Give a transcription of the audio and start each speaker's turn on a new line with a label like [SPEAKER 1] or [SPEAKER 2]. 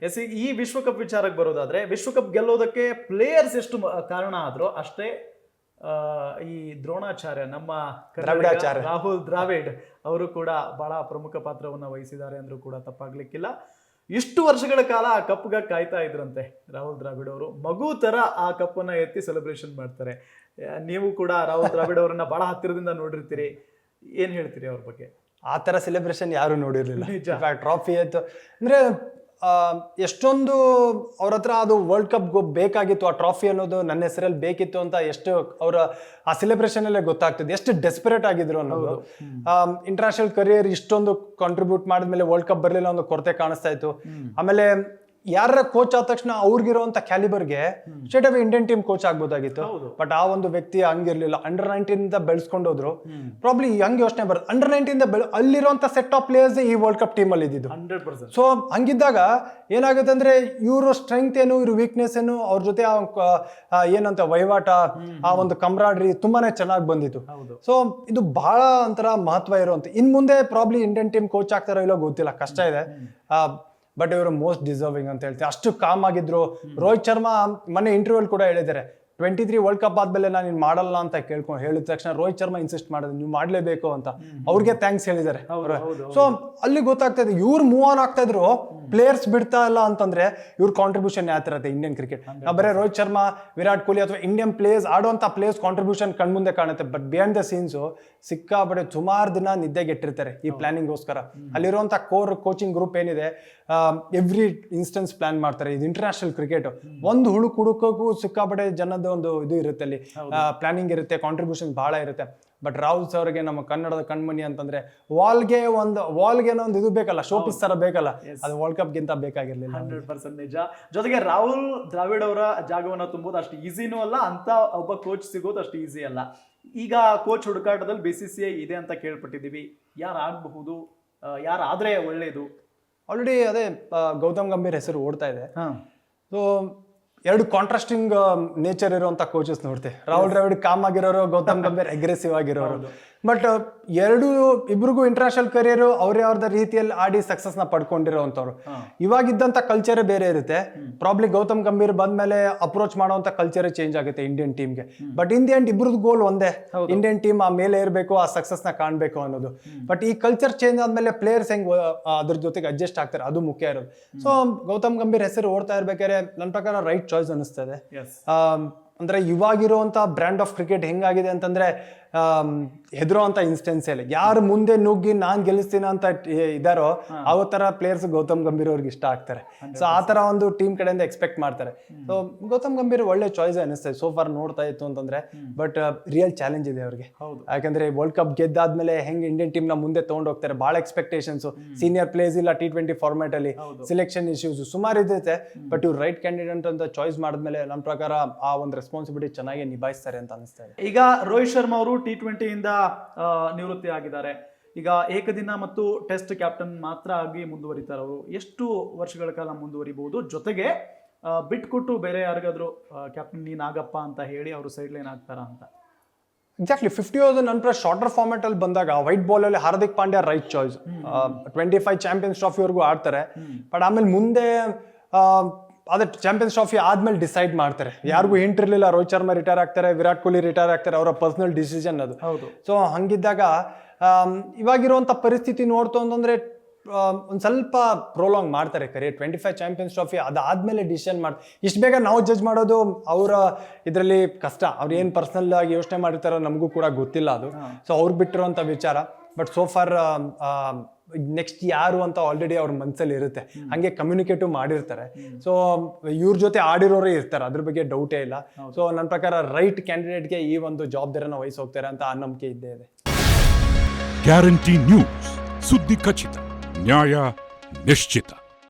[SPEAKER 1] S, ಈ ವಿಶ್ವಕಪ್ ವಿಚಾರಕ್ಕೆ ಬರೋದಾದ್ರೆ ವಿಶ್ವಕಪ್ ಗೆಲ್ಲೋದಕ್ಕೆ ಪ್ಲೇಯರ್ಸ್ ಎಷ್ಟು ಕಾರಣ ಆದ್ರೂ ಅಷ್ಟೇ ಈ ದ್ರೋಣಾಚಾರ್ಯ ನಮ್ಮ ರಾಹುಲ್ ದ್ರಾವಿಡ್ ಅವರು ಕೂಡ ಬಹಳ ಪ್ರಮುಖ ಪಾತ್ರವನ್ನ ವಹಿಸಿದ್ದಾರೆ ಅಂದ್ರೂ ಕೂಡ ತಪ್ಪಾಗ್ಲಿಕ್ಕಿಲ್ಲ. ಇಷ್ಟು ವರ್ಷಗಳ ಕಾಲ ಆ ಕಪ್ಗೆ ಕಾಯ್ತಾ ಇದ್ರಂತೆ ರಾಹುಲ್ ದ್ರಾವಿಡ್ ಅವರು. ಮಗು ತರ ಆ ಕಪ್ಪನ್ನ ಎತ್ತಿ ಸೆಲೆಬ್ರೇಷನ್ ಮಾಡ್ತಾರೆ. ನೀವು ಕೂಡ ರಾಹುಲ್ ದ್ರಾವಿಡ್ ಅವರನ್ನ ಬಹಳ ಹತ್ತಿರದಿಂದ ನೋಡಿರ್ತೀರಿ, ಏನ್ ಹೇಳ್ತೀರಿ ಅವ್ರ ಬಗ್ಗೆ?
[SPEAKER 2] ಆ ತರ ಸೆಲೆಬ್ರೇಷನ್ ಯಾರು ನೋಡಿರ್ಲಿಲ್ಲ. ಟ್ರಾಫಿ ಆಯ್ತು ಅಂದ್ರೆ ಎಷ್ಟೊಂದು ಅವ್ರ ಹತ್ರ ಅದು ವರ್ಲ್ಡ್ ಕಪ್ ಬೇಕಾಗಿತ್ತು, ಆ ಟ್ರಾಫಿ ಅನ್ನೋದು ನನ್ನ ಹೆಸರಲ್ಲಿ ಬೇಕಿತ್ತು ಅಂತ ಎಷ್ಟು ಅವರ ಆ ಸೆಲೆಬ್ರೇಷನ್ ಅಲ್ಲೇ ಗೊತ್ತಾಗ್ತದೆ ಎಷ್ಟು ಡೆಸ್ಪರೇಟ್ ಆಗಿದ್ರು ಅನ್ನೋದು. ಇಂಟರ್ನ್ಯಾಷನಲ್ ಕರಿಯರ್ ಇಷ್ಟೊಂದು ಕಾಂಟ್ರಿಬ್ಯೂಟ್ ಮಾಡಿದ್ಮೇಲೆ ವರ್ಲ್ಡ್ ಕಪ್ ಬರಲಿಲ್ಲ ಒಂದು ಕೊರತೆ ಕಾಣಿಸ್ತಾ ಇತ್ತು. ಆಮೇಲೆ ಯಾರ ಕೋಚ್ ಆದ ತಕ್ಷಣ ಅವ್ರಿಗಿರುವಂತ ಕ್ಯಾಲಿಬರ್ಗೆ state of Indian team coach ಆಗ್ಬೋದಾಗಿತ್ತು. ಬಟ್ ಆ ಒಂದು ವ್ಯಕ್ತಿ ಹಂಗಿರ್ಲಿಲ್ಲ. ಅಂಡರ್ 19 ಇಂದ ಬೆಳೆಸ್ಕೊಂಡೋದ್ರು. ಪ್ರಾಬ್ಲಿ ಹಂಗೆ ಯೋಚನೆ ಬರುತ್ತೆ, ಅಂಡರ್ 19 ಇಂದ ಅಲ್ಲಿರುವಂತ ಸೆಟ್ ಆಫ್ ಪ್ಲೇಯರ್ಸ್ ಈ ವರ್ಲ್ಡ್ ಕಪ್ ಟೀಮ್ ಅಲ್ಲಿ ಇದ್ದಿದ್ದು.
[SPEAKER 1] 100%.
[SPEAKER 2] ಸೊ ಹಂಗಿದ್ದಾಗ ಏನಾಗುತ್ತೆ ಅಂದ್ರೆ ಇವ್ರ ಸ್ಟ್ರೆಂತ್ ಏನು, ಇವ್ರ ವೀಕ್ನೆಸ್ ಏನು, ಅವ್ರ ಜೊತೆ ಏನಂತ ವಹಿವಾಟ, ಆ ಒಂದು ಕಂಬ್ರಾಡ್ರಿ ತುಂಬಾನೇ ಚೆನ್ನಾಗಿ ಬಂದಿತ್ತು. ಸೊ ಇದು ಬಹಳ ಒಂಥರ ಮಹತ್ವ ಇರುವಂತ. ಇನ್ ಮುಂದೆ ಪ್ರಾಬ್ಲಿ ಇಂಡಿಯನ್ ಟೀಮ್ ಕೋಚ್ ಆಗ್ತಾರೋ ಇಲ್ಲೋ ಗೊತ್ತಿಲ್ಲ, ಕಷ್ಟ ಇದೆ. ಬಟ್ ಇವರು ಮೋಸ್ಟ್ ಡಿಸರ್ವಿಂಗ್ ಅಂತ ಹೇಳ್ತೀವಿ. ಅಷ್ಟು ಕಾಮ್ ಆಗಿದ್ರು. ರೋಹಿತ್ ಶರ್ಮಾ ಮೊನ್ನೆ ಇಂಟರ್ವ್ಯೂಲ್ ಕೂಡ ಹೇಳಿದ್ದಾರೆ, 23 ವರ್ಲ್ಡ್ ಕಪ್ ಆದ್ಮೇಲೆ ನಾನು ಇನ್ ಮಾಡಲ್ಲ ಅಂತ ಹೇಳಿದ ತಕ್ಷಣ ರೋಹಿತ್ ಶರ್ಮಾ ಇನ್ಸಿಸ್ಟ್ ಮಾಡಿದ್ರು ನೀವು ಮಾಡ್ಲೇಬೇಕು ಅಂತ. ಅವ್ರಿಗೆ ಥ್ಯಾಂಕ್ಸ್ ಹೇಳಿದ್ದಾರೆ. ಸೊ ಅಲ್ಲಿ ಗೊತ್ತಾಗ್ತಾ ಇದೆ ಇವ್ರು ಮೂವ್ ಆನ್ ಆಗ್ತಾ ಇದ್ರು, ಪ್ಲೇಯರ್ಸ್ ಬಿಡ್ತಾ ಇಲ್ಲ ಅಂತಂದ್ರೆ ಇವ್ರ ಕಾಂಟ್ರಿಬ್ಯೂಷನ್ ಯಾವ ತರ ಇರುತ್ತೆ ಇಂಡಿಯನ್ ಕ್ರಿಕೆಟ್. ನಾವು ಬರೀ ರೋಹಿತ್ ಶರ್ಮಾ, ವಿರಾಟ್ ಕೊಹ್ಲಿ ಅಥವಾ ಇಂಡಿಯನ್ ಪ್ಲೇಯರ್ಸ್ ಆಡುವಂತ ಪ್ಲೇಯರ್ಸ್ ಕಾಂಟ್ರಿಬ್ಯೂಷನ್ ಕಣ್ಮುಂದೆ ಕಾಣುತ್ತೆ. ಬಟ್ ಬಿಹೈಂಡ್ ದ ಸೀನ್ಸ್ ಸಿಕ್ಕಾಪಟ್ಟೆ ಸುಮಾರು ದಿನ ನಿದ್ದೆಗೆಟ್ಟಿರ್ತಾರೆ ಈ ಪ್ಲಾನಿಂಗ್ಗೋಸ್ಕರ. ಅಲ್ಲಿರುವಂತ ಕೋರ್ ಕೋಚಿಂಗ್ ಗ್ರೂಪ್ ಏನಿದೆ ಎವ್ರಿ ಇನ್ಸ್ಟೆನ್ಸ್ ಪ್ಲಾನ್ ಮಾಡ್ತಾರೆ. ಇದು ಇಂಟರ್ನ್ಯಾಷನಲ್ ಕ್ರಿಕೆಟ್, ಒಂದು ಹುಡುಕೋಕ್ಕೂ ಸಿಕ್ಕಾಪಟ್ಟೆ ಜನದ ಒಂದು ಇದು ಇರುತ್ತೆ, ಅಲ್ಲಿ ಪ್ಲಾನಿಂಗ್ ಇರುತ್ತೆ, ಕಾಂಟ್ರಿಬ್ಯೂಷನ್ ಬಹಳ ಇರುತ್ತೆ. ಬಟ್ ರಾಹುಲ್ ಅವ್ರಿಗೆ ನಮ್ಮ ಕನ್ನಡದ ಕಣ್ಮಣಿ ಅಂತಂದ್ರೆ ವಾಲ್ಗೆ ಒಂದು ಇದು ಬೇಕಲ್ಲ, ಶೋ ಪೀಸ್ ತರ ಬೇಕಲ್ಲ, ಅದು ವರ್ಲ್ಡ್ ಕಪ್ ಗಿಂತ ಬೇಕಾಗಿರ್ಲಿಲ್ಲ.
[SPEAKER 1] 100% ನಿಜ. ಜೊತೆಗೆ ರಾಹುಲ್ ದ್ರಾವಿಡ್ ಅವರ ಜಾಗವನ್ನ ತುಂಬೋದು ಅಷ್ಟು ಈಸಿನೂ ಅಲ್ಲ, ಅಂತ ಒಬ್ಬ ಕೋಚ್ ಸಿಗೋದು ಅಷ್ಟು ಈಸಿ ಅಲ್ಲ. ಈಗ ಕೋಚ್ ಹುಡುಕಾಟದಲ್ಲಿ BCCI ಇದೆ ಅಂತ ಕೇಳ್ಪಟ್ಟಿದೀವಿ. ಯಾರಾಗಬಹುದು, ಯಾರಾದ್ರೆ ಒಳ್ಳೇದು?
[SPEAKER 2] ಆಲ್ರೆಡಿ ಅದೇ ಗೌತಮ್ ಗಂಭೀರ್ ಹೆಸರು ಓಡ್ತಾ ಇದೆ. ಸೊ ಎರಡು ಕಾಂಟ್ರಾಸ್ಟಿಂಗ್ ನೇಚರ್ ಇರುವಂತ ಕೋಚಸ್ ನೋಡ್ತೀವಿ. ರಾಹುಲ್ ದ್ರಾವಿಡ್ ಕಾಮ್ ಆಗಿರೋರು, ಗೌತಮ್ ಗಂಭೀರ್ ಅಗ್ರೆಸಿವ್ ಆಗಿರೋರು. ಬಟ್ ಇಬ್ರಿಗೂ ಇಂಟರ್ನ್ಯಾಷನಲ್ ಕರಿಯರ್ ಅವ್ರೇ ಅವ್ರದ ರೀತಿಯಲ್ಲಿ ಆಡಿ ಸಕ್ಸಸ್ ನ ಪಡ್ಕೊಂಡಿರೋಂಥವ್ರು. ಇವಾಗಿದ್ದಂತ ಕಲ್ಚರೇ ಬೇರೆ ಇರುತ್ತೆ. ಪ್ರಾಬ್ಲಿ ಗೌತಮ್ ಗಂಭೀರ್ ಬಂದ್ಮೇಲೆ ಅಪ್ರೋಚ್ ಮಾಡುವಂತ ಕಲ್ಚರೇ ಚೇಂಜ್ ಆಗುತ್ತೆ ಇಂಡಿಯನ್ ಟೀಮ್ಗೆ. ಬಟ್ ಇನ್ ದಿ ಎಂಡ್ ಇಬ್ರದ್ದು ಗೋಲ್ ಒಂದೇ, ಇಂಡಿಯನ್ ಟೀಮ್ ಆ ಮೇಲೆ ಇರಬೇಕು, ಆ ಸಕ್ಸಸ್ ನ ಕಾಣ್ಬೇಕು ಅನ್ನೋದು. ಬಟ್ ಈ ಕಲ್ಚರ್ ಚೇಂಜ್ ಆದ್ಮೇಲೆ ಪ್ಲೇಯರ್ಸ್ ಹೆಂಗ್ ಅದ್ರ ಜೊತೆಗೆ ಅಡ್ಜಸ್ಟ್ ಆಗ್ತಾರೆ, ಅದು ಮುಖ್ಯ ಇರೋದು. ಸೊ ಗೌತಮ್ ಗಂಭೀರ್ ಹೆಸರು ಓಡ್ತಾ ಇರ್ಬೇಕಾದ್ರೆ ನನ್ನ ಪ್ರಕಾರ ರೈಟ್ ಚಾಯ್ಸ್ ಅನಿಸ್ತದೆ. ಅಂದ್ರೆ ಇವಾಗಿರುವಂತ ಬ್ರ್ಯಾಂಡ್ ಆಫ್ ಕ್ರಿಕೆಟ್ ಹೆಂಗಾಗಿದೆ ಅಂತಂದ್ರೆ ಹೆದರುವಂತ ಇನ್ಸ್ಟೆನ್ಸ್ ಇಲ್ಲ. ಯಾರು ಮುಂದೆ ನುಗ್ಗಿ ನಾನ್ ಗೆಲ್ಲಿಸ್ತೀನಿ ಅಂತ ಇದಾರೋ ಅವತ್ತರ ಪ್ಲೇಯರ್ಸ್ ಗೌತಮ್ ಗಂಭೀರ್ ಅವ್ರಿಗೆ ಇಷ್ಟ ಆಗ್ತಾರೆ. ಸೊ ಆ ತರ ಒಂದು ಟೀಮ್ ಕಡೆಯಿಂದ ಎಕ್ಸ್ಪೆಕ್ಟ್ ಮಾಡ್ತಾರೆ. ಸೊ ಗೌತಮ್ ಗಂಭೀರ್ ಒಳ್ಳೆ ಚಾಯ್ಸ್ ಅನಿಸ್ತದೆ ಸೋ ಫಾರ್ ನೋಡ್ತಾ ಇತ್ತು ಅಂತಂದ್ರೆ. ಬಟ್ ರಿಯಲ್ ಚಾಲೆಂಜ್ ಇದೆ ಅವ್ರಿಗೆ. ಯಾಕಂದ್ರೆ ವರ್ಲ್ಡ್ ಕಪ್ ಗೆದ್ದಾದ್ಮೇಲೆ ಹೆಂಗ್ ಇಂಡಿಯನ್ ಟೀಮ್ ನ ಮುಂದೆ ತಗೊಂಡ್ ಹೋಗ್ತಾರೆ, ಬಹಳ ಎಕ್ಸ್ಪೆಕ್ಟೇಷನ್ಸ್, ಸೀನಿಯರ್ ಪ್ಲೇಯರ್ಸ್ ಇಲ್ಲ, T20 ಫಾರ್ಮ್ಯಾಟ್ ಅಲ್ಲಿ ಸೆಲೆಕ್ಷನ್ ಇಶ್ಯೂಸ್ ಸುಮಾರು ಇದೆ. ಬಟ್ ಇವ್ರು ರೈಟ್ ಕ್ಯಾಂಡಿಡೇಟ್ ಅಂತ ಚಾಯ್ಸ್ ಮಾಡಿದ್ಮೇಲೆ ನನ್ನ ಪ್ರಕಾರ ಆ ಒಂದು ರೆಸ್ಪಾನ್ಸಿಬಿಲಿಟಿ ಚೆನ್ನಾಗಿ ನಿಭಾಯಿಸ್ತಾರೆ ಅಂತ ಅನಿಸ್ತಾ ಇದೆ.
[SPEAKER 1] ಈಗ ರೋಹಿತ್ ಶರ್ಮಾ ಅವರು T20 ಇಂದ ನಿವೃತ್ತಿ ಆಗಿದ್ದಾರೆ. ಈಗ ಏಕದಿನ ಮತ್ತು ಟೆಸ್ಟ್ ಕ್ಯಾಪ್ಟನ್ ಮಾತ್ರ ಆಗಿ ಮುಂದುವರಿತಾರೆ. ಅವರು ಎಷ್ಟು ವರ್ಷಗಳ ಕಾಲ ಮುಂದುವರಿಬಹುದು? ಜೊತೆಗೆ ಬಿಟ್ಕೊಟ್ಟು ಬೇರೆ ಯಾರಿಗಾದ್ರು ಕ್ಯಾಪ್ಟನ್ ನೀನ್ ಆಗಪ್ಪ ಅಂತ ಹೇಳಿ ಅವರು ಸೈಡ್ ಲೈನ್ ಆಗ್ತಾರ ಅಂತ?
[SPEAKER 2] ಎಕ್ಸಾಕ್ಟ್ಲಿ 50 ಓವರ್ ನಂತರ ಶಾರ್ಟರ್ ಫಾರ್ಮ್ಯಾಟ್ ಅಲ್ಲಿ ಬಂದಾಗ ವೈಟ್ ಬಾಲ್ ಅಲ್ಲಿ Hardik Pandya right choice. 25 champions trophy ವರೆಗೂ ಆಡ್ತಾರೆ. ಬಟ್ ಆಮೇಲೆ ಮುಂದೆ ಅದೇ ಚಾಂಪಿಯನ್ಸ್ ಟ್ರಾಫಿ ಆದ್ಮೇಲೆ ಡಿಸೈಡ್ ಮಾಡ್ತಾರೆ. ಯಾರಿಗೂ ಹಿಂಟಿರ್ಲಿಲ್ಲ, ರೋಹಿತ್ ಶರ್ಮಾ ರಿಟೈರ್ ಆಗ್ತಾರೆ, ವಿರಾಟ್ ಕೊಹ್ಲಿ ರಿಟೈರ್ ಆಗ್ತಾರೆ, ಅವರ ಪರ್ಸನಲ್ ಡಿಸಿಷನ್ ಅದು. ಸೊ ಹಂಗಿದ್ದಾಗ ಇವಾಗಿರುವಂತ ಪರಿಸ್ಥಿತಿ ನೋಡ್ತು ಅಂತಂದ್ರೆ ಒಂದ್ ಸ್ವಲ್ಪ ಪ್ರೋಲಾಂಗ್ ಮಾಡ್ತಾರೆ ಕರಿಯರ್. 25 ಚಾಂಪಿಯನ್ಸ್ ಟ್ರಾಫಿ ಅದಾದ್ಮೇಲೆ ಡಿಸಿಷನ್ ಇಷ್ಟು ಬೇಗ ನಾವು ಜಡ್ಜ್ ಮಾಡೋದು ಅವರ ಇದರಲ್ಲಿ ಕಷ್ಟ. ಅವ್ರು ಏನ್ ಪರ್ಸನಲ್ ಆಗಿ ಯೋಚನೆ ಮಾಡಿರ್ತಾರೋ ನಮಗೂ ಕೂಡ ಗೊತ್ತಿಲ್ಲ ಅದು. ಸೊ ಅವ್ರು ಬಿಟ್ಟಿರುವಂತ ವಿಚಾರ. ಬಟ್ ಸೋ ಫಾರ್ ನೆಕ್ಸ್ಟ್ ಯಾರು ಅಂತ ಆಲ್ರೆಡಿ ಅವ್ರ ಮನಸ್ಸಲ್ಲಿ ಇರುತ್ತೆ, ಹಂಗೆ ಕಮ್ಯುನಿಕೇಟಿವ್ ಮಾಡಿರ್ತಾರೆ. ಸೊ ಇವ್ರ ಜೊತೆ ಆಡಿರೋರೇ ಇರ್ತಾರೆ, ಅದ್ರ ಬಗ್ಗೆ ಡೌಟೇ ಇಲ್ಲ. ಸೊ ನನ್ನ ಪ್ರಕಾರ ರೈಟ್ ಕ್ಯಾಂಡಿಡೇಟ್ಗೆ ಈ ಒಂದು ಜವಾಬ್ದಾರಿನ ವಹಿಸಿ ಹೋಗ್ತಾರೆ ಅಂತ ಆ ನಂಬಿಕೆ ಇದ್ದೇ ಇದೆ.
[SPEAKER 3] ಗ್ಯಾರಂಟಿ ನ್ಯೂಸ್, ಸುದ್ದಿ ಖಚಿತ, ನ್ಯಾಯ ನಿಶ್ಚಿತ.